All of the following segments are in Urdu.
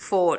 4।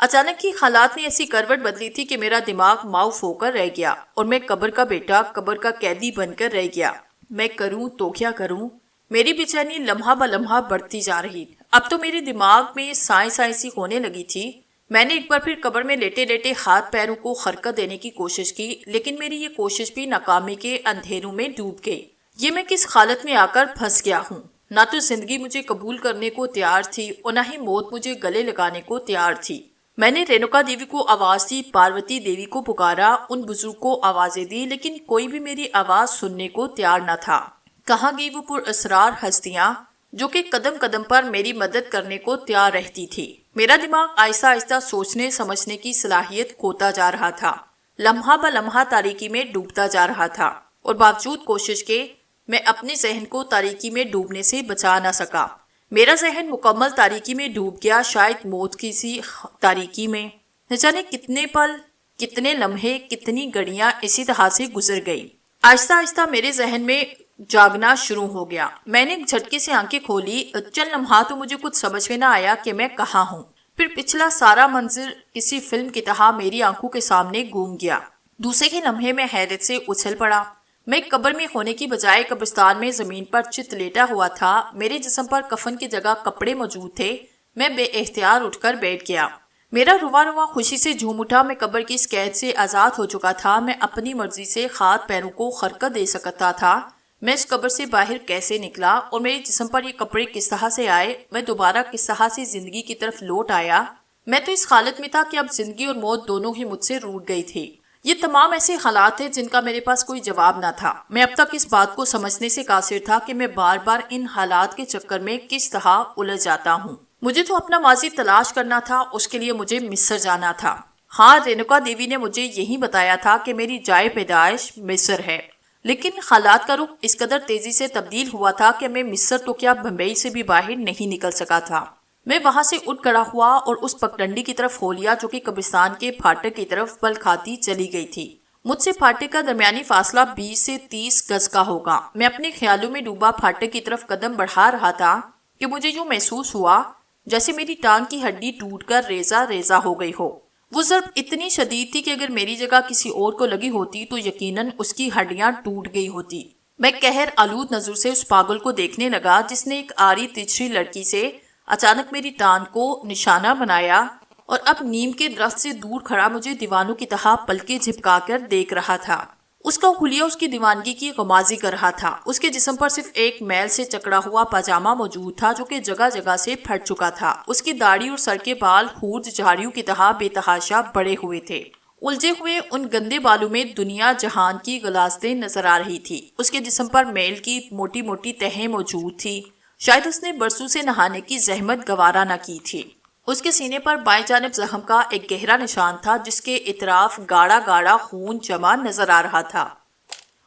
اچانک ہی حالات نے ایسی کروٹ بدلی تھی کہ میرا دماغ معاف ہو کر رہ گیا اور میں قبر کا بیٹا، قبر کا قیدی بن کر رہ گیا۔ میں کروں تو کیا کروں؟ میری بے چینی لمحہ بہ لمحہ بڑھتی جا رہی۔ اب تو میرے دماغ میں سائیں سی ہونے لگی تھی۔ میں نے ایک بار پھر قبر میں لیٹے لیٹے ہاتھ پیروں کو حرکت دینے کی کوشش کی، لیکن میری یہ کوشش بھی ناکامی کے اندھیروں میں ڈوب گئی۔ یہ میں کس حالت میں آ کر پھنس گیا ہوں؟ نہ تو زندگی مجھے قبول کرنے کو تیار تھی اور نہ ہی موت مجھے گلے لگانے کو تیار تھی۔ میں نے رینوکا دیوی کو آواز دی، پاروتی دیوی کو پکارا، ان بزرگ کو آوازیں دی، لیکن کوئی بھی میری آواز سننے کو تیار نہ تھا۔ کہاں گئی وہ پر اسرار ہستیاں جو کہ قدم قدم پر میری مدد کرنے کو تیار رہتی تھی؟ میرا دماغ آہستہ آہستہ سوچنے سمجھنے کی صلاحیت کھوتا جا رہا تھا، لمحہ بہ لمحہ تاریکی میں ڈوبتا جا رہا تھا، اور باوجود کوشش کے میں اپنے ذہن کو تاریکی میں ڈوبنے سے بچا نہ سکا۔ میرا ذہن مکمل تاریکی میں ڈوب گیا، شاید موت کی سی تاریکی میں۔ نہ جانے کتنے پل، کتنے لمحے، کتنی گھڑیاں اسی طرح سے گزر گئی۔ آہستہ آہستہ میرے ذہن میں جاگنا شروع ہو گیا۔ میں نے ایک جھٹکے سے آنکھیں کھولی۔ چند لمحات تو مجھے کچھ سمجھ میں نہ آیا کہ میں کہاں ہوں۔ پھر پچھلا سارا منظر کسی فلم کی طرح میری آنکھوں کے سامنے گھوم گیا۔ دوسرے ہی لمحے میں حیرت سے اچھل پڑا۔ میں قبر میں ہونے کی بجائے قبرستان میں زمین پر چت لیٹا ہوا تھا۔ میرے جسم پر کفن کی جگہ کپڑے موجود تھے۔ میں بے اختیار اٹھ کر بیٹھ گیا۔ میرا رواں رواں خوشی سے جھوم اٹھا۔ میں قبر کی اس قید سے آزاد ہو چکا تھا۔ میں اپنی مرضی سے ہاتھ پیروں کو حرکت دے سکتا تھا۔ میں اس قبر سے باہر کیسے نکلا اور میرے جسم پر یہ کپڑے کس طرح سے آئے؟ میں دوبارہ کس طرح سے زندگی کی طرف لوٹ آیا؟ میں تو اس حالت میں تھا کہ اب زندگی اور موت دونوں ہی مجھ سے روٹھ گئی تھی۔ یہ تمام ایسے حالات تھے جن کا میرے پاس کوئی جواب نہ تھا۔ میں اب تک اس بات کو سمجھنے سے قاصر تھا کہ میں بار بار ان حالات کے چکر میں کس طرح الجھ جاتا ہوں۔ مجھے تو اپنا ماضی تلاش کرنا تھا، اس کے لیے مجھے مصر جانا تھا۔ ہاں، رینوکا دیوی نے مجھے یہی بتایا تھا کہ میری جائے پیدائش مصر ہے، لیکن حالات کا رخ اس قدر تیزی سے تبدیل ہوا تھا کہ میں مصر تو کیا بمبئی سے بھی باہر نہیں نکل سکا تھا۔ میں وہاں سے اٹھ کھڑا ہوا اور اس پگڈنڈی کی طرف ہو لیا جو کہ قبرستان کے پھاٹک کی طرف پل کھاتی چلی گئی تھی۔ مجھ سے پھاٹک کا درمیانی فاصلہ 20 سے 30 گز کا ہوگا۔ میں اپنے خیالوں میں ڈوبا پھاٹک کی طرف قدم بڑھا رہا تھا کہ مجھے یوں محسوس ہوا جیسے میری ٹانگ کی ہڈی ٹوٹ کر ریزہ ریزہ ہو گئی ہو۔ وہ ضرب اتنی شدید تھی کہ اگر میری جگہ کسی اور کو لگی ہوتی تو یقیناً اس کی ہڈیاں ٹوٹ گئی ہوتی۔ میں قہر آلود نظر سے اس پاگل کو دیکھنے لگا جس نے ایک آری تیسری لڑکی سے اچانک میری ٹانگ کو نشانہ بنایا اور اب نیم کے درخت سے دور کھڑا مجھے دیوانوں کی طرح پلکیں جھپکا کر دیکھ رہا تھا۔ اس کا حلیہ اس کی دیوانگی کی غمازی کر رہا تھا۔ اس کے جسم پر صرف ایک میل سے چکڑا ہوا پاجامہ موجود تھا جو کہ جگہ جگہ سے پھٹ چکا تھا۔ اس کی داڑھی اور سر کے بال خورد جھاڑیوں کی طرح بے تحاشا بڑے ہوئے تھے۔ الجھے ہوئے ان گندے بالوں میں دنیا جہان کی غلاظتیں نظر آ رہی تھی۔ اس کے جسم پر میل کی موٹی موٹی تہیں موجود تھی۔ شاید اس نے برسوں سے نہانے کی زحمت گوارا نہ کی تھی۔ اس کے سینے پر بائیں جانب زخم کا ایک گہرا نشان تھا جس کے اطراف گاڑھا گاڑھا خون جمع نظر آ رہا تھا۔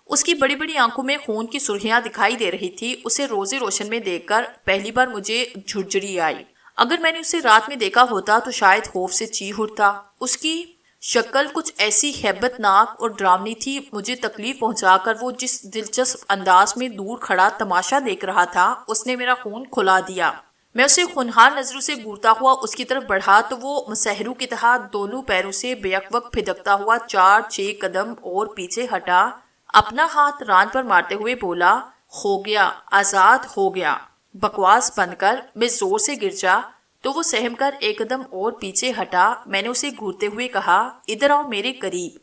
اس کی بڑی بڑی آنکھوں میں خون کی سرخیاں دکھائی دے رہی تھی۔ اسے روزے روشن میں دیکھ کر پہلی بار مجھے جھرجھری آئی۔ اگر میں نے اسے رات میں دیکھا ہوتا تو شاید خوف سے چیخ اٹھتا۔ اس کی شکل کچھ ایسی ہیبت ناک اور ڈراؤنی تھی، مجھے تکلیف پہنچا کر وہ جس دلچسپ انداز میں دور کھڑا تماشا دیکھ رہا تھا اس نے میرا خون کھلا دیا۔ میں اسے خونخوار نظروں سے گھورتا ہوا اس کی طرف بڑھا تو وہ مسحروں کی طرح دونوں پیروں سے بیک وقت پھدکتا ہوا 4-6 قدم اور پیچھے ہٹا، اپنا ہاتھ ران پر مارتے ہوئے بولا، ہو گیا، آزاد ہو گیا۔ بکواس بند کر۔ میں زور سے گرجا تو وہ سہم کر ایک قدم اور پیچھے ہٹا۔ میں نے اسے گھورتے ہوئے کہا، ادھر آؤ میرے قریب۔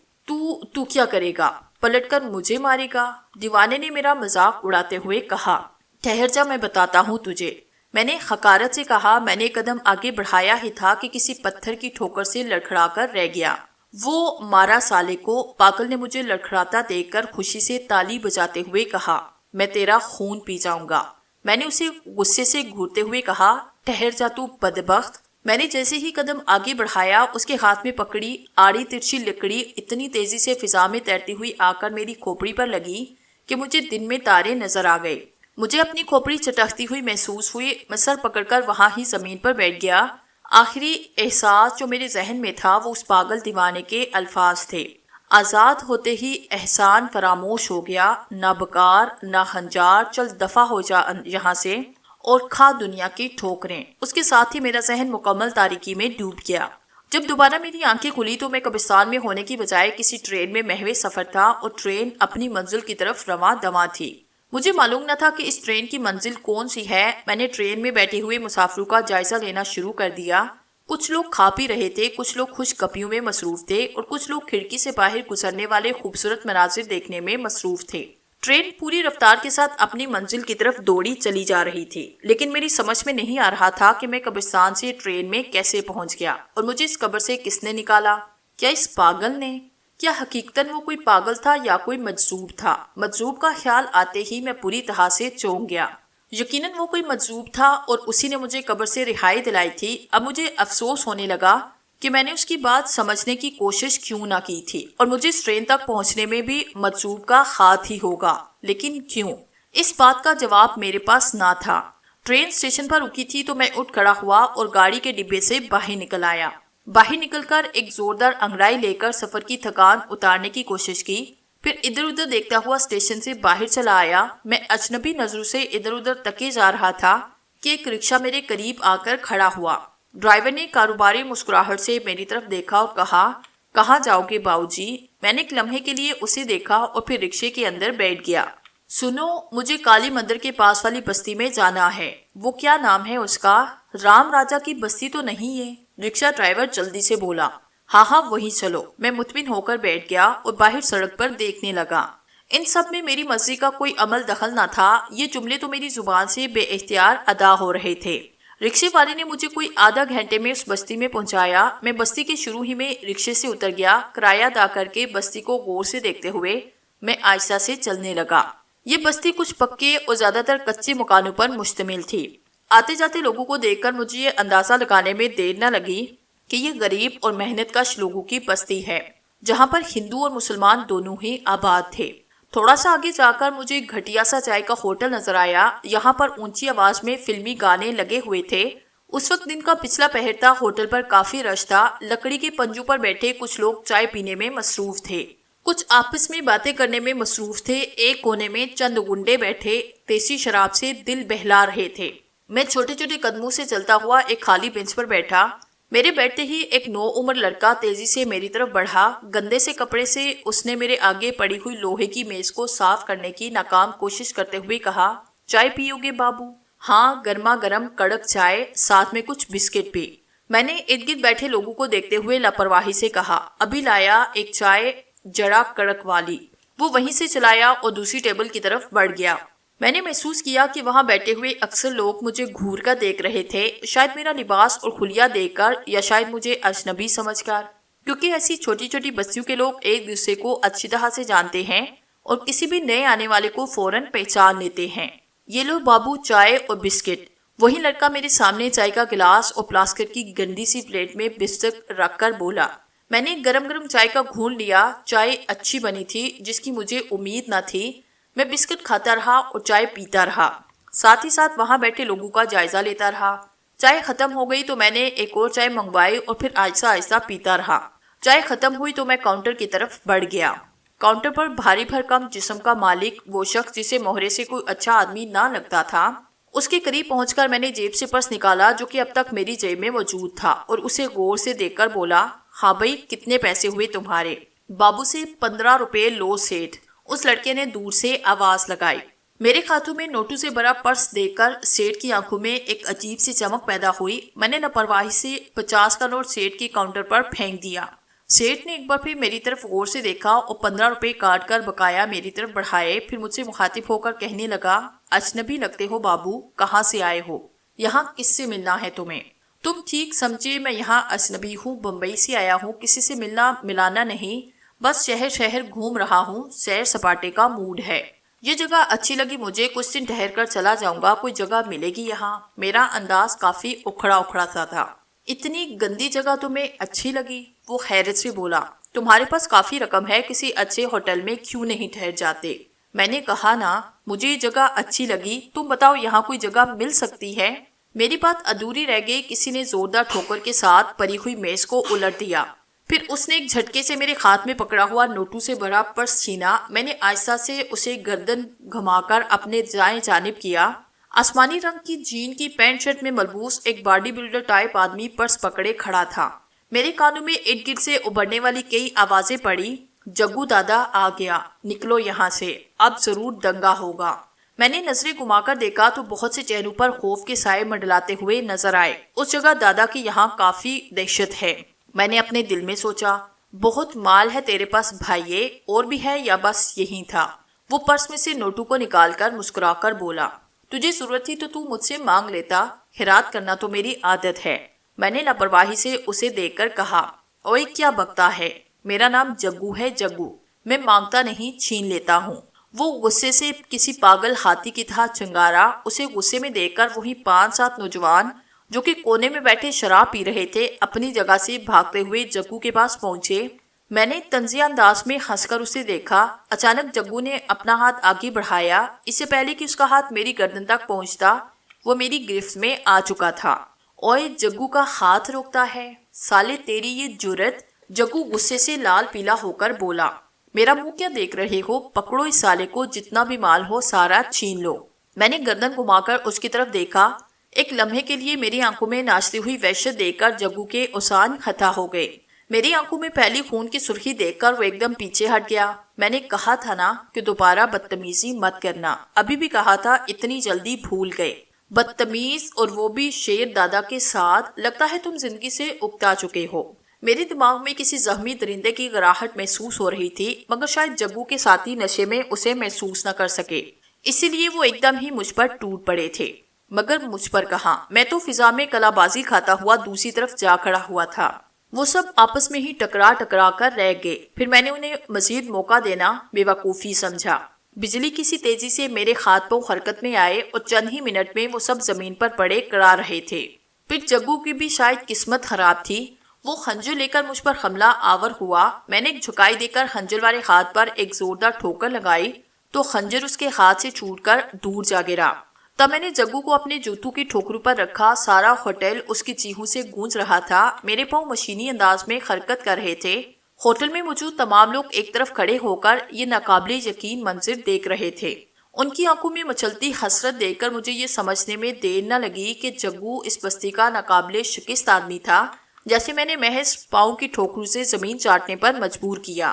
تو کیا کرے گا؟ پلٹ کر مجھے مارے گا؟ دیوانے نے میرا مذاق اڑاتے ہوئے کہا۔ ٹھہر جا، میں بتاتا ہوں تجھے، میں نے حقارت سے کہا۔ میں نے قدم آگے بڑھایا ہی تھا کہ کسی پتھر کی ٹھوکر سے لڑکھڑا کر رہ گیا۔ وہ مارا سالے کو۔ پاگل نے مجھے لڑکھڑاتا دیکھ کر خوشی سے تالی بجاتے ہوئے کہا، میں تیرا خون پی جاؤں گا۔ میں نے اسے غصے سے گھورتے ہوئے کہا، ٹھہر جا تو بدبخت۔ میں نے جیسے ہی قدم آگے بڑھایا اس کے ہاتھ میں پکڑی آڑی ترچھی لکڑی اتنی تیزی سے فضا میں تیرتی ہوئی آ کر میری کھوپڑی پر لگی کہ مجھے دن میں تارے نظر آ گئے۔ مجھے اپنی کھوپڑی چٹکتی ہوئی محسوس ہوئی۔ میں سر پکڑ کر وہاں ہی زمین پر بیٹھ گیا۔ آخری احساس جو میرے ذہن میں تھا وہ اس پاگل دیوانے کے الفاظ تھے، آزاد ہوتے ہی احسان فراموش ہو گیا، نہ بکار نہ ہنجار، چل دفع ہو جا یہاں سے اور کھا دنیا کی ٹھوکریں۔ اس کے ساتھ ہی میرا ذہن مکمل تاریکی میں ڈوب گیا۔ جب دوبارہ میری آنکھیں کھلی تو میں قبرستان میں ہونے کی بجائے کسی ٹرین میں محو سفر تھا اور ٹرین اپنی منزل کی طرف رواں دواں تھی۔ مجھے معلوم نہ تھا کہ اس ٹرین کی منزل کون سی ہے۔ میں نے ٹرین میں بیٹھے ہوئے مسافروں کا جائزہ لینا شروع کر دیا۔ کچھ لوگ کھا پی رہے تھے، کچھ لوگ خوش گپیوں میں مصروف تھے اور کچھ لوگ کھڑکی سے باہر گزرنے والے خوبصورت مناظر دیکھنے میں مصروف تھے۔ ٹرین پوری رفتار کے ساتھ اپنی منزل کی طرف دوڑی چلی جا رہی تھی، لیکن میری سمجھ میں نہیں آ رہا تھا کہ میں قبرستان سے ٹرین میں کیسے پہنچ گیا اور مجھے اس قبر سے کس نے نکالا؟ کیا اس پاگل نے؟ کیا حقیقتاً وہ کوئی پاگل تھا یا کوئی مجذوب تھا؟ مجذوب کا خیال آتے ہی میں پوری طرح سے چونک گیا۔ یقیناً وہ کوئی مجذوب تھا اور اسی نے مجھے قبر سے رہائی دلائی تھی۔ اب مجھے افسوس ہونے لگا کہ میں نے اس کی بات سمجھنے کی کوشش کیوں نہ کی تھی، اور مجھے اس ٹرین تک پہنچنے میں بھی مجذوب کا خات ہی ہوگا، لیکن کیوں؟ اس بات کا جواب میرے پاس نہ تھا۔ ٹرین اسٹیشن پر رکی تھی تو میں اٹھ کھڑا ہوا اور گاڑی کے ڈبے سے باہر نکل آیا۔ باہر نکل کر ایک زوردار انگڑائی لے کر سفر کی تھکان اتارنے کی کوشش کی، پھر ادھر ادھر دیکھتا ہوا اسٹیشن سے باہر چلا آیا۔ میں اجنبی نظروں سے ادھر ادھر تکے جا رہا تھا کہ ایک رکشہ میرے قریب آ کر کھڑا ہوا۔ ڈرائیور نے کاروباری مسکراہٹ سے میری طرف دیکھا اور کہا، کہاں جاؤ گے باؤ جی؟ میں نے ایک لمحے کے لیے اسے دیکھا اور پھر رکشے کے اندر بیٹھ گیا۔ سنو، مجھے کالی مندر کے پاس والی بستی میں جانا ہے۔ وہ کیا نام ہے اس کا؟ رام راجہ کی بستی تو نہیں ہے؟ رکشہ ڈرائیور جلدی سے بولا۔ ہاں ہاں وہیں چلو۔ میں مطمئن ہو کر بیٹھ گیا اور باہر سڑک پر دیکھنے لگا۔ ان سب میں میری مرضی کا کوئی عمل دخل نہ تھا، یہ جملے تو میری زبان سے بے اختیار ادا ہو رہے تھے۔ رکشے والے نے مجھے کوئی آدھا گھنٹے میں اس بستی میں پہنچایا۔ میں بستی کے شروع ہی میں رکشے سے اتر گیا۔ کرایہ ادا کر کے بستی کو غور سے دیکھتے ہوئے میں آہستہ سے چلنے لگا۔ یہ بستی کچھ پکے اور زیادہ تر کچے مکانوں پر مشتمل تھی۔ آتے جاتے لوگوں کو دیکھ کر مجھے یہ اندازہ لگانے میں دیر نہ لگی کہ یہ غریب اور محنت کش لوگوں کی بستی ہے، جہاں پر ہندو اور مسلمان دونوں ہی آباد تھے۔ تھوڑا سا آگے جا کر مجھے ایک گھٹیا سا چائے کا ہوٹل نظر آیا۔ یہاں پر اونچی آواز میں فلمی گانے لگے ہوئے تھے۔ اس وقت دن کا پچھلا پہر تھا، ہوٹل پر کافی رش تھا۔ لکڑی کے پنجوں پر بیٹھے کچھ لوگ چائے پینے میں مصروف تھے، کچھ آپس میں باتیں کرنے میں مصروف تھے۔ ایک کونے میں چند گنڈے بیٹھے دیسی شراب سے دل بہلا رہے تھے۔ میں چھوٹے چھوٹے قدموں سے چلتا ہوا ایک خالی بینچ پر بیٹھا۔ میرے بیٹھتے ہی ایک نو عمر لڑکا تیزی سے میری طرف بڑھا۔ گندے سے کپڑے سے اس نے میرے آگے پڑی ہوئی لوہے کی میز کو صاف کرنے کی ناکام کوشش کرتے ہوئے کہا، چائے پیو گے بابو؟ ہاں، گرما گرم کڑک چائے، ساتھ میں کچھ بسکٹ بھی۔ میں نے ارد گرد بیٹھے لوگوں کو دیکھتے ہوئے لاپرواہی سے کہا، ابھی لایا ایک چائے جڑا کڑک والی۔ وہ وہیں سے چلایا اور دوسری ٹیبل کی طرف بڑھ گیا۔ میں نے محسوس کیا کہ وہاں بیٹھے ہوئے اکثر لوگ مجھے گھور کر دیکھ رہے تھے، شاید میرا لباس اور خلیہ دیکھ کر یا شاید مجھے اجنبی سمجھ کر، کیونکہ ایسی چھوٹی چھوٹی بستیوں کے لوگ ایک دوسرے کو اچھی طرح سے جانتے ہیں اور کسی بھی نئے آنے والے کو فوراً پہچان لیتے ہیں۔ یہ لو بابو چائے اور بسکٹ۔ وہی لڑکا میرے سامنے چائے کا گلاس اور پلاسٹک کی گندی سی پلیٹ میں بسکٹ رکھ کر بولا۔ میں نے گرم گرم چائے کا گھونٹ لیا۔ چائے اچھی بنی تھی، جس کی مجھے امید نہ تھی۔ میں بسکٹ کھاتا رہا اور چائے پیتا رہا، ساتھ ہی ساتھ وہاں بیٹھے لوگوں کا جائزہ لیتا رہا۔ چائے ختم ہو گئی تو میں نے ایک اور چائے منگوائی اور پھر آہستہ آہستہ پیتا رہا۔ چائے ختم ہوئی تو میں کاؤنٹر کی طرف بڑھ گیا۔ کاؤنٹر پر بھاری بھرکم جسم کا مالک، وہ شخص جسے مہرے سے کوئی اچھا آدمی نہ لگتا تھا، اس کے قریب پہنچ کر میں نے جیب سے پرس نکالا جو کہ اب تک میری جیب میں موجود تھا، اور اسے غور سے دیکھ کر بولا، ہاں بھائی، کتنے پیسے ہوئے تمہارے؟ بابو سے 15 روپے لو سیٹھ۔ اس لڑکے نے دور سے آواز لگائی۔ میرے ہاتھوں میں نوٹوں سے بھرا پرس دیکھ کر سیٹھ کی آنکھوں میں ایک عجیب سی چمک پیدا ہوئی۔ میں نے لاپرواہی سے 50 کا نوٹ سیٹھ کے کاؤنٹر پر پھینک دیا۔ سیٹھ نے ایک بار پھر میری طرف غور سے دیکھا اور 15 روپے کاٹ کر بقایا میری طرف بڑھائے، پھر مجھ سے مخاطب ہو کر کہنے لگا، اجنبی لگتے ہو بابو، کہاں سے آئے ہو؟ یہاں کس سے ملنا ہے تمہیں؟ تم ٹھیک سمجھے، میں یہاں اجنبی ہوں، بمبئی سے آیا ہوں، کسی سے ملنا ملانا نہیں، بس شہر شہر گھوم رہا ہوں، سیر سپاٹے کا موڈ ہے۔ یہ جگہ اچھی لگی مجھے، کچھ دن ٹھہر کر چلا جاؤں گا، کوئی جگہ ملے گی یہاں؟ میرا انداز کافی اکھڑا اکھڑا سا تھا۔ اتنی گندی جگہ تمہیں اچھی لگی؟ وہ حیرت سے بولا، تمہارے پاس کافی رقم ہے، کسی اچھے ہوٹل میں کیوں نہیں ٹھہر جاتے؟ میں نے کہا نا، مجھے یہ جگہ اچھی لگی، تم بتاؤ یہاں کوئی جگہ مل سکتی ہے؟ میری بات ادھوری رہ گئی، کسی نے زوردار ٹھوکر کے ساتھ پری ہوئی میز کو الٹ دیا۔ پھر اس نے ایک جھٹکے سے میرے ہاتھ میں پکڑا ہوا نوٹوں سے بھرا پرس چھینا۔ میں نے آہستہ سے اسے گردن گھما کر اپنے دائیں جانب کیا۔ آسمانی رنگ کی جین کی پینٹ شرٹ میں ملبوس ایک باڈی بلڈر ٹائپ آدمی پرس پکڑے کھڑا تھا۔ میرے کانوں میں ارد گرد سے ابھرنے والی کئی آوازیں پڑی۔ جگو دادا آ گیا، نکلو یہاں سے، اب ضرور دنگا ہوگا۔ میں نے نظریں گھما کر دیکھا تو بہت سے چہروں پر خوف کے سائے منڈلاتے ہوئے نظر آئے۔ اس جگہ دادا کی یہاں کافی دہشت ہے۔ میں نے اپنے دل میں سوچا، بہت مال ہے تیرے پاس بھائیے، اور بھی ہے یا بس یہی تھا؟ وہ پرس میں سے نوٹوں کو نکال کر مسکرا کر بولا، تجھے ضرورت تھی تو مجھ سے مانگ لیتا، خیرات کرنا تو میری عادت ہے۔ میں نے لاپرواہی سے اسے دیکھ کر کہا، اوئے کیا بکتا ہے، میرا نام جگو ہے، جگو، میں مانگتا نہیں، چھین لیتا ہوں۔ وہ غصے سے کسی پاگل ہاتھی کی طرح چنگارا۔ اسے غصے میں دیکھ کر وہی 5-7 نوجوان جو کہ کونے میں بیٹھے شراب پی رہے تھے اپنی جگہ سے بھاگتے ہوئے جگو کے پاس پہنچے۔ میں نے طنزیہ انداز میں ہنس کر اسے دیکھا۔ اچانک جگو نے اپنا ہاتھ آگے بڑھایا۔ اس سے پہلے کہ اس کا ہاتھ میری گردن تک پہنچتا وہ میری گرفت میں آ چکا تھا۔ اوئے جگو کا ہاتھ روکتا ہے، سالے تیری یہ جرت! جگو غصے سے لال پیلا ہو کر بولا، میرا منہ کیا دیکھ رہے ہو، پکڑو اس سالے کو، جتنا بھی مال ہو سارا چھین لو۔ میں نے گردن گھما کر اس کی طرف دیکھا۔ ایک لمحے کے لیے میری آنکھوں میں ناچتی ہوئی وحشت دیکھ کر جگو کے اوسان خطا ہو گئے۔ میری آنکھوں میں پھیلی خون کی سرخی دیکھ کر وہ ایک دم پیچھے ہٹ گیا۔ میں نے کہا تھا نا کہ دوبارہ بدتمیزی مت کرنا، ابھی بھی کہا تھا، اتنی جلدی بھول گئے؟ بدتمیز، اور وہ بھی شیر دادا کے ساتھ؟ لگتا ہے تم زندگی سے اکتا چکے ہو۔ میرے دماغ میں کسی زخمی درندے کی گراہٹ محسوس ہو رہی تھی، مگر شاید جگو کے ساتھی نشے میں اسے محسوس نہ کر سکے، اسی لیے وہ ایک دم ہی مجھ پر ٹوٹ پڑے تھے۔ مگر مجھ پر کہاں، میں تو فضا میں کلا بازی کھاتا ہوا دوسری طرف جا کھڑا ہوا تھا۔ وہ سب آپس میں ہی ٹکرا کر رہ گئے۔ پھر میں نے انہیں مزید موقع دینا بے وقوفی سمجھا۔ بجلی کسی تیزی سے میرے ہاتھ پاؤں حرکت میں آئے اور چند ہی منٹ میں وہ سب زمین پر پڑے کڑا رہے تھے۔ پھر جگو کی بھی شاید قسمت خراب تھی، وہ خنجر لے کر مجھ پر حملہ آور ہوا۔ میں نے ایک جھکائی دے کر خنجر والے ہاتھ پر ایک زوردار ٹھوکر لگائی تو خنجر اس کے ہاتھ سے چھوٹ کر دور جا گرا۔ تب میں نے جگو کو اپنے جوتوں کی ٹھوکروں پر رکھا۔ سارا ہوٹل اس کی چیخوں سے گونج رہا تھا۔ میرے پاؤں مشینی انداز میں حرکت کر رہے تھے۔ ہوٹل میں موجود تمام لوگ ایک طرف کھڑے ہو کر یہ ناقابل یقین منظر دیکھ رہے تھے۔ ان کی آنکھوں میں مچلتی حسرت دیکھ کر مجھے یہ سمجھنے میں دیر نہ لگی کہ جگو اس بستی کا ناقابل شکست آدمی تھا، جیسے میں نے محض پاؤں کی ٹھوکروں سے زمین چاٹنے پر مجبور کیا۔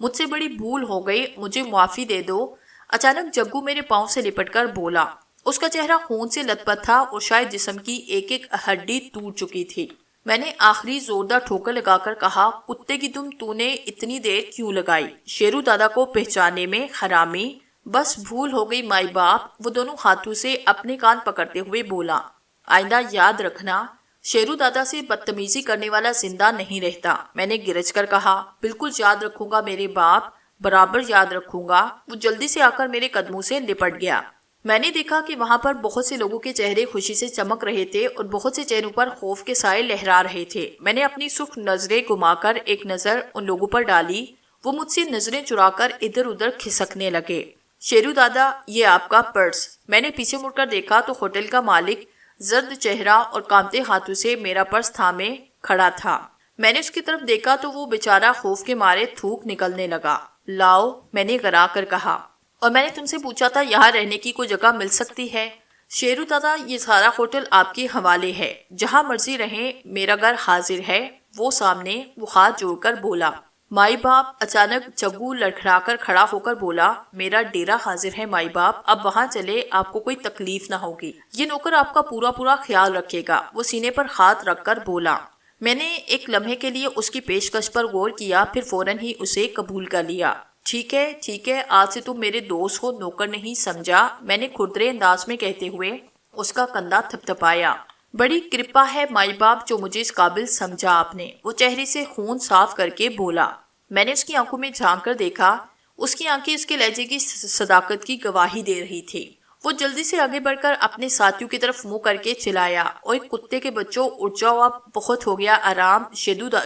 مجھ سے بڑی بھول ہو گئی، مجھے معافی دے دو۔ اچانک جگو میرے پاؤں سے لپٹ کر بولا۔ اس کا چہرہ خون سے لت پت تھا اور شاید جسم کی ایک ایک ہڈی ٹوٹ چکی تھی۔ میں نے آخری زوردار ٹھوکر لگا کر کہا، کتے کی دم تو نے اتنی دیر کیوں لگائی؟ شیرو دادا کو پہچاننے میں، حرامی! بس بھول ہو گئی مائی باپ۔ وہ دونوں ہاتھوں سے اپنے کان پکڑتے ہوئے بولا، آئندہ یاد رکھنا، شیرو دادا سے بدتمیزی کرنے والا زندہ نہیں رہتا۔ میں نے گرج کر کہا، بالکل یاد رکھوں گا میرے باپ، برابر یاد رکھوں گا۔ وہ جلدی سے آ کر میرے قدموں سے لپٹ گیا۔ میں نے دیکھا کہ وہاں پر بہت سے لوگوں کے چہرے خوشی سے چمک رہے تھے اور بہت سے چہروں پر خوف کے سائے لہرا رہے تھے۔ میں نے اپنی سرخ نظریں گھما کر ایک نظر ان لوگوں پر ڈالی۔ وہ مجھ سے نظریں چرا کر ادھر ادھر کھسکنے لگے۔ شیرو دادا، یہ آپ کا پرس۔ میں نے پیچھے مڑ کر دیکھا تو ہوٹل کا مالک زرد چہرہ اور کانپتے ہاتھوں سے میرا پرس تھامے کھڑا تھا۔ میں نے اس کی طرف دیکھا تو وہ بیچارہ خوف کے مارے تھوک نکلنے لگا۔ لاؤ، میں نے گرا کر کہا، اور میں نے تم سے پوچھا تھا یہاں رہنے کی کوئی جگہ مل سکتی ہے؟ شیرو دادا، یہ سارا ہوٹل آپ کے حوالے ہے، جہاں مرضی رہیں، میرا گھر حاضر ہے۔ وہ سامنے وہ ہاتھ جوڑ کر بولا۔ مائی باپ! اچانک جگو لڑکھڑا کر کھڑا ہو کر بولا، میرا ڈیرا حاضر ہے مائی باپ، اب وہاں چلے، آپ کو کوئی تکلیف نہ ہوگی، یہ نوکر آپ کا پورا خیال رکھے گا۔ وہ سینے پر ہاتھ رکھ کر بولا۔ میں نے ایک لمحے کے لیے اس کی پیشکش پر غور کیا، پھر فوراً ہی اسے قبول کر لیا۔ ٹھیک ہے، آج سے تم میرے دوست ہو، نوکر نہیں سمجھا، میں نے کھردرے انداز میں کہتے ہوئے اس کا کندھا تھپتھپایا۔ بڑی کرپا ہے مائی باپ جو مجھے اس قابل سمجھا آپ نے، وہ چہرے سے خون صاف کر کے بولا۔ میں نے اس کی آنکھوں میں جھانک کر دیکھا، اس کی آنکھیں اس کے لہجے کی صداقت کی گواہی دے رہی تھی۔ وہ جلدی سے آگے بڑھ کر اپنے ساتھیوں کی طرف منہ کر کے چلایا، اور ایک کتے کے بچوں، اٹھ جاؤ، اب بہت ہو گیا آرام،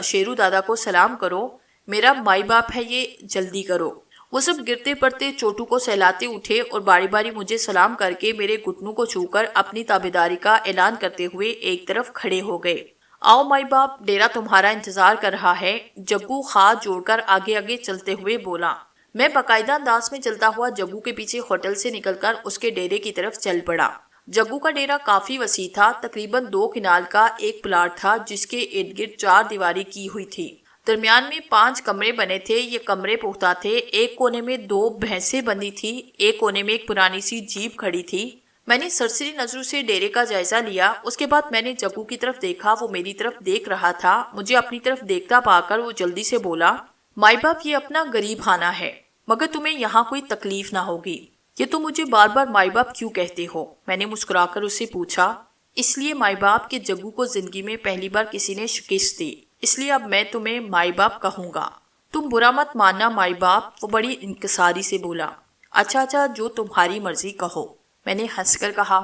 شیرو دادا کو سلام کرو، میرا مائی باپ ہے یہ، جلدی کرو۔ وہ سب گرتے پڑتے چوٹو کو سہلاتے اٹھے اور باری باری مجھے سلام کر کے میرے گھٹنوں کو چھو کر اپنی تابعداری کا اعلان کرتے ہوئے ایک طرف کھڑے ہو گئے۔ آؤ مائی باپ، ڈیرا تمہارا انتظار کر رہا ہے، جگو ہاتھ جوڑ کر آگے چلتے ہوئے بولا۔ میں باقاعدہ انداز میں چلتا ہوا جگو کے پیچھے ہوٹل سے نکل کر اس کے ڈیرے کی طرف چل پڑا۔ جگو کا ڈیرا کافی وسیع تھا، تقریباً 2 کنال کا ایک پلاٹ تھا جس کے ارد گرد 4 دیواری کی ہوئی تھی۔ درمیان میں 5 کمرے بنے تھے، یہ کمرے پختہ تھے۔ ایک کونے میں 2 بھینسیں بندھی تھی، ایک کونے میں ایک پرانی سی جیپ کھڑی تھی۔ میں نے سرسری نظروں سے ڈیرے کا جائزہ لیا، اس کے بعد میں نے جگو کی طرف دیکھا، وہ میری طرف دیکھ رہا تھا۔ مجھے اپنی طرف دیکھتا پا کر وہ جلدی سے بولا، مائی باپ یہ اپنا غریب خانہ ہے، مگر تمہیں یہاں کوئی تکلیف نہ ہوگی۔ یہ تم مجھے بار بار مائی باپ کیوں کہتے ہو؟ میں نے مسکرا کر اس سے پوچھا۔ اس لیے مائی باپ کہ جگو کو زندگی میں پہلی بار کسی نے شکست دی، اس لیے اب میں تمہیں مائی باپ کہوں گا۔ تم برا مت ماننا مائی باپ، وہ بڑی انکساری سے بولا۔ اچھا جو تمہاری مرضی کہو، میں نے ہنس کر کہا۔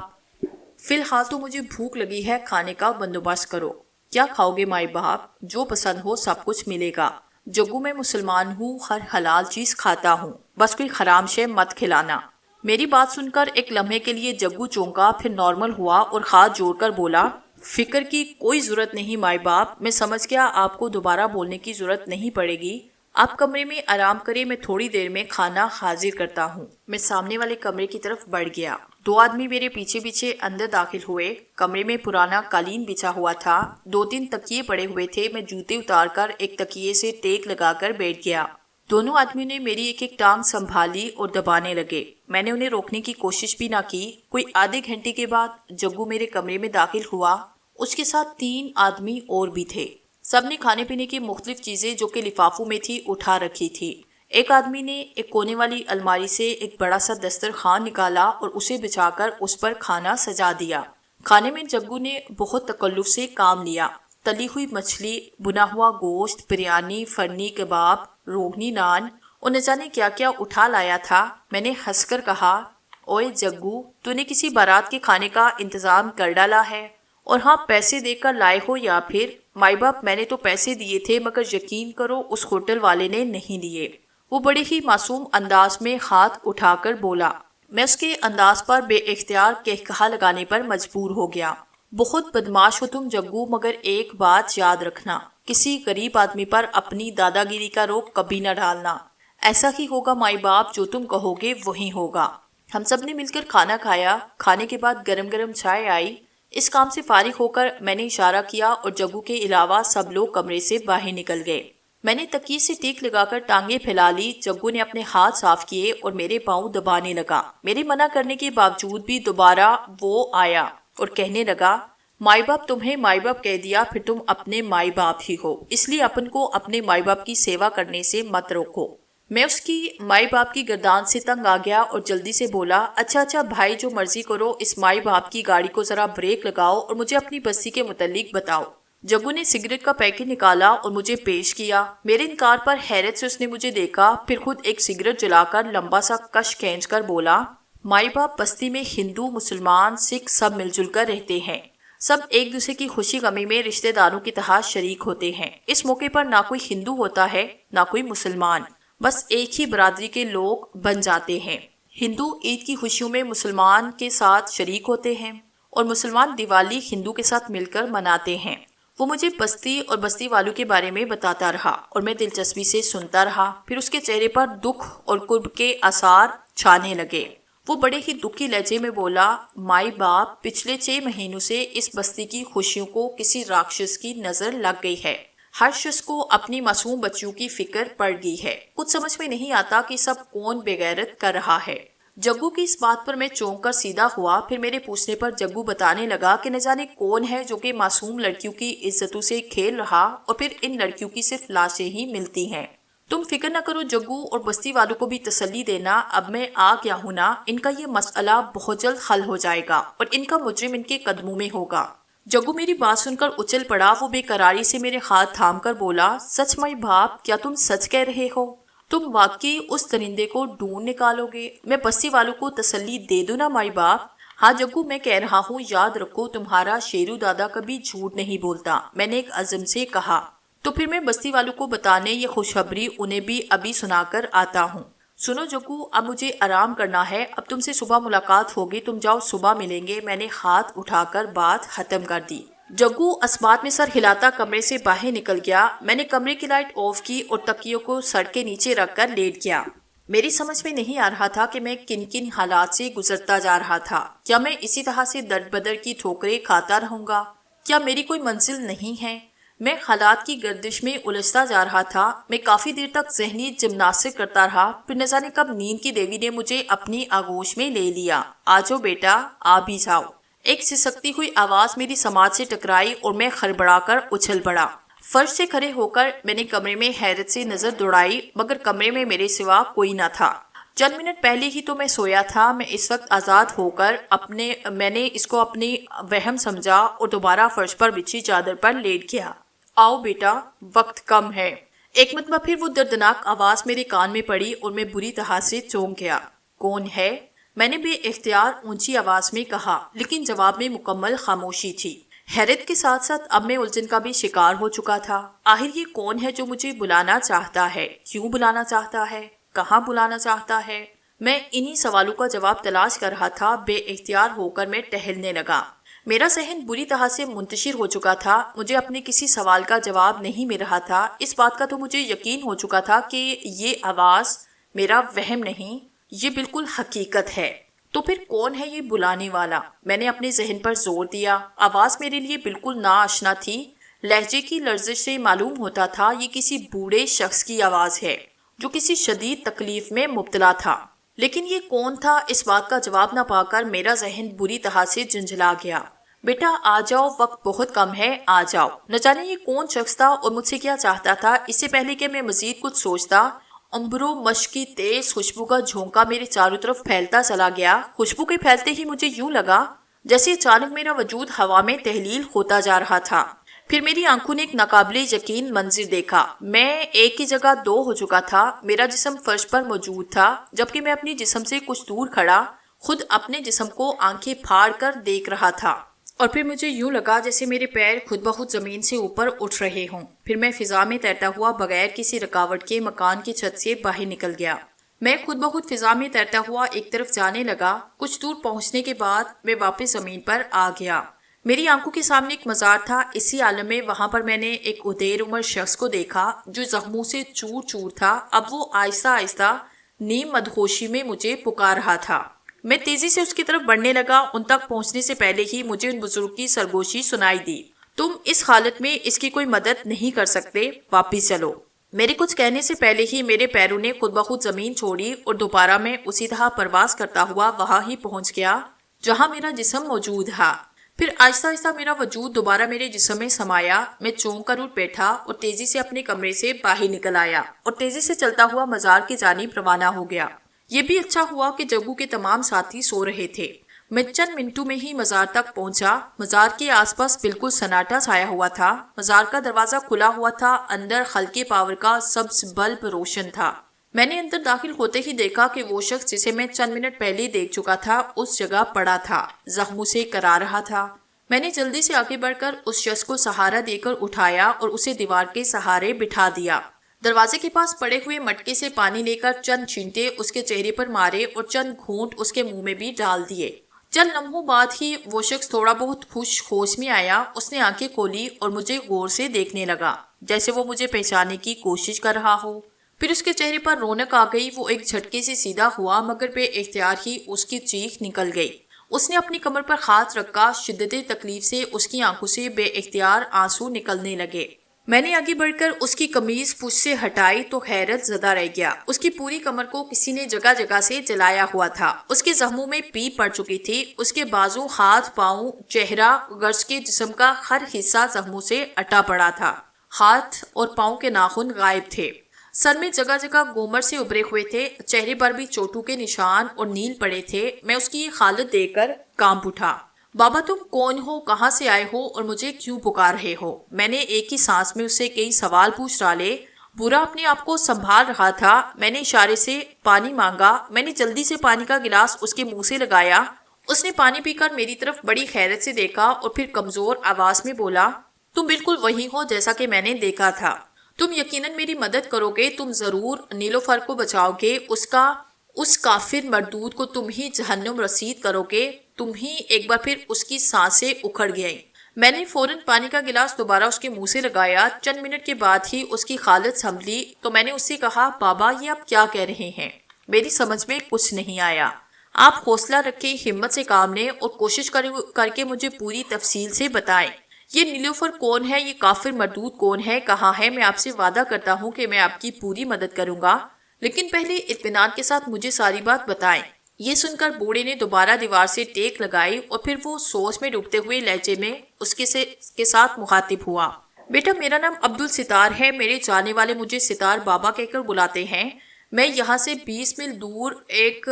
فی الحال تو مجھے بھوک لگی ہے، کھانے کا بندوبست کرو۔ کیا کھاؤ گے مائی باپ؟ جو پسند ہو سب کچھ ملے گا۔ جگو میں مسلمان ہوں، ہر حلال چیز کھاتا ہوں، بس کوئی حرام شے مت کھلانا۔ میری بات سن کر ایک لمحے کے لیے جگو چونکا، پھر نارمل ہوا اور ہاتھ جوڑ کر بولا، فکر کی کوئی ضرورت نہیں مائی باپ، میں سمجھ گیا آپ کو دوبارہ بولنے کی ضرورت نہیں پڑے گی۔ آپ کمرے میں آرام کریں، میں تھوڑی دیر میں کھانا حاضر کرتا ہوں۔ میں سامنے والے کمرے کی طرف بڑھ گیا۔ 2 آدمی میرے پیچھے پیچھے اندر داخل ہوئے۔ کمرے میں پرانا قالین بچھا ہوا تھا، 2-3 تکیے پڑے ہوئے تھے۔ میں جوتے اتار کر ایک تکیے سے ٹیک لگا کر بیٹھ گیا۔ دونوں آدمیوں نے میری ایک ٹانگ سنبھالی اور دبانے لگے۔ میں نے انہیں روکنے کی کوشش بھی نہ کی۔ کوئی آدھے گھنٹے کے بعد جگو میرے کمرے میں داخل ہوا، اس کے ساتھ 3 آدمی اور بھی تھے۔ سب نے کھانے پینے کی مختلف چیزیں جو کہ لفافوں میں تھی اٹھا رکھی تھی۔ ایک آدمی نے ایک کونے والی الماری سے ایک بڑا سا دسترخوان نکالا اور اسے بچھا کر اس پر کھانا سجا دیا۔ کھانے میں جگو نے بہت تکلف سے کام لیا۔ تلی ہوئی مچھلی، بنا ہوا گوشت، بریانی، فرنی کباب، روغنی نان اور نہ جانے کیا کیا اٹھا لایا تھا۔ میں نے ہنس کر کہا، اوئے جگو، تو نے کسی بارات کے کھانے کا انتظام کر ڈالا ہے؟ اور ہاں، پیسے دے کر لائے ہو یا پھر؟ مائی باپ میں نے تو پیسے دیے تھے، مگر یقین کرو اس ہوٹل والے نے نہیں دیے۔ وہ بڑے ہی معصوم انداز میں ہاتھ اٹھا کر بولا۔ میں اس کے انداز پر بے اختیار کہا لگانے پر مجبور ہو گیا۔ بہت بدماش ہو تم جگو، مگر ایک بات یاد رکھنا، کسی غریب آدمی پر اپنی دادا گیری کا روک کبھی نہ ڈالنا۔ ایسا ہی ہوگا مائی باپ، جو تم کہو گے وہی ہوگا۔ ہم سب نے مل کر کھانا کھایا۔ کھانے کے بعد گرم گرم چائے آئی۔ اس کام سے فارغ ہو کر میں نے اشارہ کیا اور جگو کے علاوہ سب لوگ کمرے سے باہر نکل گئے۔ میں نے تکیے سے ٹیک لگا کر ٹانگیں پھیلا لی۔ جگو نے اپنے ہاتھ صاف کیے اور میرے پاؤں دبانے لگا۔ میرے منع کرنے کے باوجود بھی دوبارہ وہ آیا اور کہنے لگا، مائی باپ تمہیں مائی باپ کہہ دیا، پھر تم اپنے مائی باپ ہی ہو، اس لیے اپن کو اپنے مائی باپ کی سیوا کرنے سے مت روکو۔ میں اس کی مائی باپ کی گردان سے تنگ آ گیا اور جلدی سے بولا، اچھا بھائی، جو مرضی کرو، اس مائی باپ کی گاڑی کو ذرا بریک لگاؤ اور مجھے اپنی بستی کے متعلق بتاؤ۔ جگو نے سگریٹ کا پیکٹ نکالا اور مجھے پیش کیا۔ میرے انکار پر حیرت سے اس نے مجھے دیکھا، پھر خود ایک سگریٹ جلا کر لمبا سا کش کھینچ کر بولا، مائی باپ بستی میں ہندو، مسلمان، سکھ سب مل جل کر رہتے ہیں۔ سب ایک دوسرے کی خوشی غمی میں رشتہ داروں کی طرح شریک ہوتے ہیں۔ اس موقع پر نہ کوئی ہندو ہوتا ہے نہ کوئی مسلمان، بس ایک ہی برادری کے لوگ بن جاتے ہیں۔ ہندو عید کی خوشیوں میں مسلمان کے ساتھ شریک ہوتے ہیں اور مسلمان دیوالی ہندو کے ساتھ مل کر مناتے ہیں۔ وہ مجھے بستی اور بستی والوں کے بارے میں بتاتا رہا اور میں دلچسپی سے سنتا رہا۔ پھر اس کے چہرے پر دکھ اور کرب کے آثار چھانے لگے۔ وہ بڑے ہی دکھی لہجے میں بولا، مائی باپ، پچھلے 6 مہینوں سے اس بستی کی خوشیوں کو کسی راکشس کی نظر لگ گئی ہے۔ ہر شخص کو اپنی معصوم بچیوں کی فکر پڑ گئی ہے۔ کچھ سمجھ میں نہیں آتا کہ سب کون بے غیرت کر رہا ہے۔ جگو کی اس بات پر میں چونک کر سیدھا ہوا۔ پھر میرے پوچھنے پر جگو بتانے لگا کہ نہ جانے کون ہے جو کہ معصوم لڑکیوں کی عزتوں سے کھیل رہا اور پھر ان لڑکیوں کی صرف لاشیں ہی ملتی ہیں۔ تم فکر نہ کرو جگو، اور بستی والوں کو بھی تسلی دینا، اب میں آ گیا ہوں نا، ان کا یہ مسئلہ بہت جلد حل ہو جائے گا اور ان کا مجرم ان کے قدموں میں ہوگا۔ جگو میری بات سن کر اچھل پڑا۔ وہ بے قراری سے میرے ہاتھ تھام کر بولا، سچ مائی باپ، کیا تم سچ کہہ رہے ہو؟ تم واقعی اس درندے کو ڈھونڈ نکالو گے؟ میں بستی والوں کو تسلی دے دوں نا مائی باپ؟ ہاں جگو، میں کہہ رہا ہوں، یاد رکھو تمہارا شیرو دادا کبھی جھوٹ نہیں بولتا، میں نے ایک عزم سے کہا۔ تو پھر میں بستی والوں کو بتانے یہ خوشخبری انہیں بھی ابھی سنا کر آتا ہوں۔ سنو جگو، اب مجھے آرام کرنا ہے، اب تم سے صبح ملاقات ہوگی، تم جاؤ، صبح ملیں گے۔ میں نے ہاتھ اٹھا کر بات ختم کر دی۔ جگو اسبات میں سر ہلاتا کمرے سے باہر نکل گیا۔ میں نے کمرے کی لائٹ آف کی اور تکیوں کو سڑ کے نیچے رکھ کر لیٹ گیا۔ میری سمجھ میں نہیں آ رہا تھا کہ میں کن کن حالات سے گزرتا جا رہا تھا۔ کیا میں اسی طرح سے درد بدر کی ٹھوکریں کھاتا رہوں گا؟ کیا میری کوئی منزل نہیں ہے؟ میں حالات کی گردش میں الجھتا جا رہا تھا۔ میں کافی دیر تک ذہنی جمناسٹک کرتا رہا، پھر نہ جانے کب نیند کی دیوی نے مجھے اپنی آغوش میں لے لیا۔ آ جاؤ بیٹا، آ بھی جاؤ۔ ایک سسکتی ہوئی آواز میری سماعت سے ٹکرائی اور میں خڑبڑا کر اچھل پڑا۔ فرش سے کھڑے ہو کر میں نے کمرے میں حیرت سے نظر دوڑائی، مگر کمرے میں میرے سوا کوئی نہ تھا۔ چند منٹ پہلے ہی تو میں سویا تھا۔ میں اس وقت آزاد ہو کر میں نے اس کو اپنی وہم سمجھا اور دوبارہ فرش پر بچھی چادر پر لیٹ گیا۔ آؤ بیٹا، وقت کم ہے۔ ایک مرتبہ پھر وہ دردناک آواز میرے کان میں پڑی اور میں بری طرح سے چونک گیا۔ کون ہے؟ میں نے بے اختیار اونچی آواز میں کہا، لیکن جواب میں مکمل خاموشی تھی۔ حیرت کے ساتھ ساتھ اب میں الجھن کا بھی شکار ہو چکا تھا۔ آخر یہ کون ہے جو مجھے بلانا چاہتا ہے؟ کیوں بلانا چاہتا ہے؟ کہاں بلانا چاہتا ہے؟ میں انہی سوالوں کا جواب تلاش کر رہا تھا۔ بے اختیار ہو کر میں ٹہلنے لگا۔ میرا ذہن بری طرح سے منتشر ہو چکا تھا۔ مجھے اپنے کسی سوال کا جواب نہیں مل رہا تھا۔ اس بات کا تو مجھے یقین ہو چکا تھا کہ یہ آواز میرا وہم نہیں، یہ بالکل حقیقت ہے۔ تو پھر کون ہے یہ بلانے والا؟ میں نے اپنے ذہن پر زور دیا۔ آواز میرے لیے بالکل ناآشنا تھی۔ لہجے کی لرزش سے معلوم ہوتا تھا یہ کسی بوڑھے شخص کی آواز ہے جو کسی شدید تکلیف میں مبتلا تھا۔ لیکن یہ کون تھا؟ اس بات کا جواب نہ پا کر میرا ذہن بری طرح سے جھنجھلا گیا۔ بیٹا آ جاؤ، وقت بہت کم ہے، آ جاؤ۔ نہ جانے یہ کون شخص تھا اور مجھ سے کیا چاہتا تھا۔ اس سے پہلے کہ میں مزید کچھ سوچتا، امبرو مشک کی تیز خوشبو کا جھونکا میرے چاروں طرف پھیلتا چلا گیا۔ خوشبو کے پھیلتے ہی مجھے یوں لگا جیسے اچانک میرا وجود ہوا میں تحلیل ہوتا جا رہا تھا۔ پھر میری آنکھوں نے ایک ناقابل یقین منظر دیکھا۔ میں ایک ہی جگہ دو ہو چکا تھا۔ میرا جسم فرش پر موجود تھا، جبکہ میں اپنی جسم سے کچھ دور کھڑا خود اپنے جسم کو آنکھیں پھاڑ کر دیکھ رہا تھا۔ اور پھر مجھے یوں لگا جیسے میرے پیر خود بخود زمین سے اوپر اٹھ رہے ہوں۔ پھر میں فضا میں تیرتا ہوا بغیر کسی رکاوٹ کے مکان کی چھت سے باہر نکل گیا۔ میں خود بخود فضا میں تیرتا ہوا ایک طرف جانے لگا۔ کچھ دور پہنچنے کے بعد میں واپس زمین پر آ گیا۔ میری آنکھوں کے سامنے ایک مزار تھا۔ اسی عالم میں وہاں پر میں نے ایک ادیر عمر شخص کو دیکھا جو زخموں سے چور چور تھا۔ اب وہ آہستہ آہستہ نیم مدہوشی میں مجھے پکار رہا تھا۔ میں تیزی سے اس کی طرف بڑھنے لگا۔ ان تک پہنچنے سے پہلے ہی مجھے ان بزرگ کی سرگوشی سنائی دی۔ تم اس حالت میں اس کی کوئی مدد نہیں کر سکتے، واپس چلو۔ میرے کچھ کہنے سے پہلے ہی میرے پیروں نے خود بخود زمین چھوڑی اور دوبارہ میں اسی طرح پرواز کرتا ہوا وہاں ہی پہنچ گیا جہاں میرا جسم موجود تھا۔ پھر آہستہ آہستہ میرا وجود دوبارہ میرے جسم میں سمایا۔ میں چونک کر اٹھ بیٹھا اور تیزی سے اپنے کمرے سے باہر نکل آیا اور تیزی سے چلتا ہوا مزار کی جانب روانہ ہو گیا۔ یہ بھی اچھا ہوا کہ جگو کے تمام ساتھی سو رہے تھے۔ میں چند منٹوں میں ہی مزار تک پہنچا۔ مزار کے آس پاس بالکل سناٹا چھایا ہوا تھا۔ مزار کا دروازہ کھلا ہوا تھا۔ اندر ہلکے پاور کا سبز بلب روشن تھا۔ میں نے اندر داخل ہوتے ہی دیکھا کہ وہ شخص جسے میں چند منٹ پہلے دیکھ چکا تھا اس جگہ پڑا تھا، زخموں سے کرا رہا تھا۔ میں نے جلدی سے آگے بڑھ کر اس شخص کو سہارا دے کر اٹھایا اور اسے دیوار کے سہارے بٹھا دیا۔ دروازے کے پاس پڑے ہوئے مٹکے سے پانی لے کر چند چھینٹے اس کے چہرے پر مارے اور چند گھونٹ اس کے منہ میں بھی ڈال دیے۔ چند لمحوں بعد ہی وہ شخص تھوڑا بہت ہوش میں آیا۔ اس نے آنکھیں کھولی اور مجھے غور سے دیکھنے لگا جیسے وہ مجھے پہچاننے کی کوشش کر رہا ہو۔ پھر اس کے چہرے پر رونق آ گئی۔ وہ ایک جھٹکے سے سیدھا ہوا مگر بے اختیار ہی اس کی چیخ نکل گئی۔ اس نے اپنی کمر پر ہاتھ رکھا۔ شدت تکلیف سے اس کی آنکھوں سے بے اختیار آنسو نکلنے لگے۔ میں نے آگے بڑھ کر اس کی قمیض پشت سے ہٹائی تو حیرت زدہ رہ گیا۔ اس کی پوری کمر کو کسی نے جگہ جگہ سے جلایا ہوا تھا۔ اس کے زخموں میں پیپ پڑ چکی تھی۔ اس کے بازو، ہاتھ، پاؤں، چہرہ غرض کے جسم کا ہر حصہ زخموں سے اٹا پڑا تھا۔ ہاتھ اور پاؤں کے ناخن غائب تھے۔ سر میں جگہ جگہ گومر سے ابھرے ہوئے تھے۔ چہرے پر بھی چوٹوں کے نشان اور نیل پڑے تھے۔ میں اس کی یہ حالت دیکھ کر کانپ اٹھا۔ بابا تم کون ہو، کہاں سے آئے ہو اور مجھے کیوں پکار رہے ہو؟ میں نے ایک ہی سانس میں اس سے کئی سوال پوچھ ڈالے۔ برا اپنے آپ کو سنبھال رہا تھا۔ میں نے اشارے سے پانی مانگا۔ میں نے جلدی سے پانی کا گلاس اس کے منہ سے لگایا۔ اس نے پانی پی کر میری طرف بڑی حیرت سے دیکھا اور پھر کمزور آواز میں بولا، تم بالکل وہی ہو جیسا کہ میں نے دیکھا تھا۔ تم یقیناً میری مدد کرو گے۔ تم ضرور نیلوفر کو بچاؤ گے۔ اس کافر مردود کو تم ہی جہنم رسید کرو گے۔ تم ہی ایک بار پھر اس کی سانسیں اکھڑ گئیں۔ میں نے فوراً پانی کا گلاس دوبارہ اس کے منہ سے لگایا۔ چند منٹ کے بعد ہی اس کی حالت سنبھلی تو میں نے اس سے کہا، بابا یہ آپ کیا کہہ رہے ہیں؟ میری سمجھ میں کچھ نہیں آیا۔ آپ حوصلہ رکھیں، ہمت سے کام لیں اور کوشش کر کے مجھے پوری تفصیل سے بتائیں۔ یہ نیلوفر کون ہے؟ یہ کافر مردود کون ہے؟ کہاں ہے؟ میں آپ سے وعدہ کرتا ہوں کہ میں آپ کی پوری مدد کروں گا، لیکن پہلے اطمینان کے ساتھ مجھے ساری بات بتائیں۔ یہ سن کر بوڑھے نے دوبارہ دیوار سے ٹیک لگائی اور پھر وہ سوچ میں ڈوبتے ہوئے لہجے میں اس کے ساتھ مخاطب ہوا۔ بیٹا، میرا نام عبدالستار ہے، میرے جانے والے مجھے ستار بابا کہہ کر بلاتے ہیں۔ میں یہاں سے 20 میل دور ایک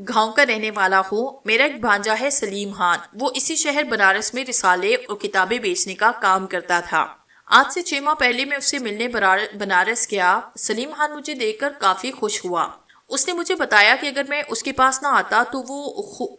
گاؤں کا رہنے والا ہوں۔ میرا ایک بھانجا ہے سلیم خان، وہ اسی شہر بنارس میں رسالے اور کتابیں بیچنے کا کام کرتا تھا۔ آج سے 6 ماہ پہلے میں اس سے ملنے بنارس گیا۔ سلیم خان مجھے دیکھ کر کافی خوش ہوا۔ اس نے مجھے بتایا کہ اگر میں اس کے پاس نہ آتا تو وہ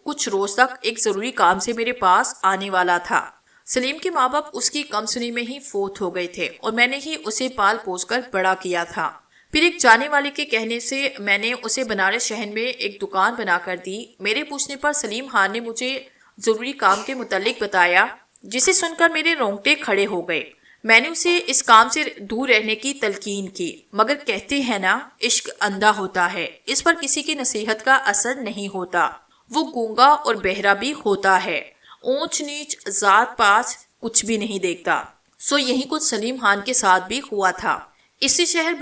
کچھ روز تک ایک ضروری کام سے میرے پاس آنے والا تھا۔ سلیم کے ماں باپ اس کی کم سنی میں ہی فوت ہو گئے تھے اور میں نے ہی اسے پال پوس کر بڑا کیا تھا۔ پھر ایک جانے والے کے کہنے سے میں نے اسے بنارس شہر میں ایک دکان بنا کر دی۔ میرے پوچھنے پر سلیم خان نے مجھے ضروری کام کے متعلق بتایا، جسے سن کر میرے رونگٹے کھڑے ہو گئے۔ میں نے اسے اس کام سے دور رہنے کی تلقین کی، مگر کہتے ہیں نا، عشق اندھا ہوتا ہے، اس پر کسی کی نصیحت کا اثر نہیں ہوتا۔ وہ گونگا اور بہرا بھی ہوتا ہے، اونچ نیچ ذات پات کچھ بھی نہیں دیکھتا۔ سو یہی کچھ سلیم خان کے ساتھ بھی ہوا تھا۔ اسی شہر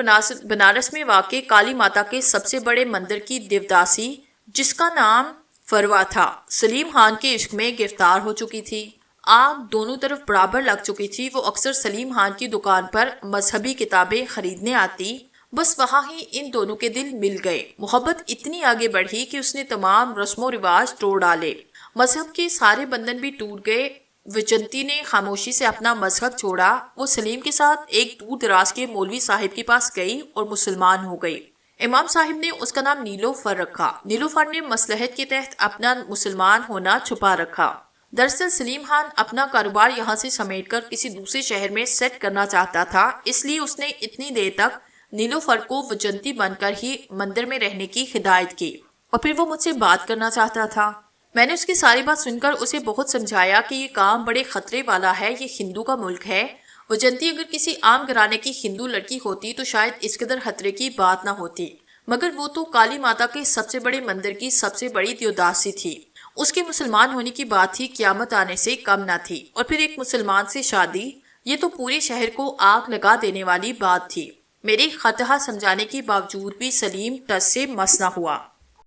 بنارس میں واقع کالی ماتا کے سب سے بڑے مندر کی دیوداسی، جس کا نام فروا تھا، سلیم خان کے عشق میں گرفتار ہو چکی تھی۔ آگ دونوں طرف برابر لگ چکی تھی۔ وہ اکثر سلیم خان کی دکان پر مذہبی کتابیں خریدنے آتی، بس وہاں ہی ان دونوں کے دل مل گئے۔ محبت اتنی آگے بڑھی کہ اس نے تمام رسم و رواج توڑ ڈالے، مذہب کے سارے بندھن بھی ٹوٹ گئے۔ وجنتی نے خاموشی سے اپنا مذہب چھوڑا۔ وہ سلیم کے ساتھ ایک دور دراز کے مولوی صاحب کے پاس گئی اور مسلمان ہو گئی۔ امام صاحب نے اس کا نام نیلوفر رکھا۔ نیلوفر نے مصلحت کے تحت اپنا مسلمان ہونا چھپا رکھا۔ دراصل سلیم خان اپنا کاروبار یہاں سے سمیٹ کر کسی دوسرے شہر میں سیٹ کرنا چاہتا تھا، اس لیے اس نے اتنی دیر تک نیلوفر کو وجنتی بن کر ہی مندر میں رہنے کی ہدایت کی، اور پھر وہ مجھ سے بات کرنا چاہتا تھا۔ میں نے اس کی ساری بات سن کر اسے بہت سمجھایا کہ یہ کام بڑے خطرے والا ہے، یہ ہندو کا ملک ہے۔ وجنتی اگر کسی عام گھرانے کی ہندو لڑکی ہوتی تو شاید اس قدر خطرے کی بات نہ ہوتی، مگر وہ تو کالی ماتا کے سب سے بڑے مندر کی سب سے بڑی دیوداسی تھی۔ اس کے مسلمان ہونے کی بات ہی قیامت آنے سے کم نہ تھی، اور پھر ایک مسلمان سے شادی، یہ تو پورے شہر کو آگ لگا دینے والی بات تھی۔ میرے خطہ سمجھانے کے باوجود بھی سلیم ٹس سے مس نہ ہوا۔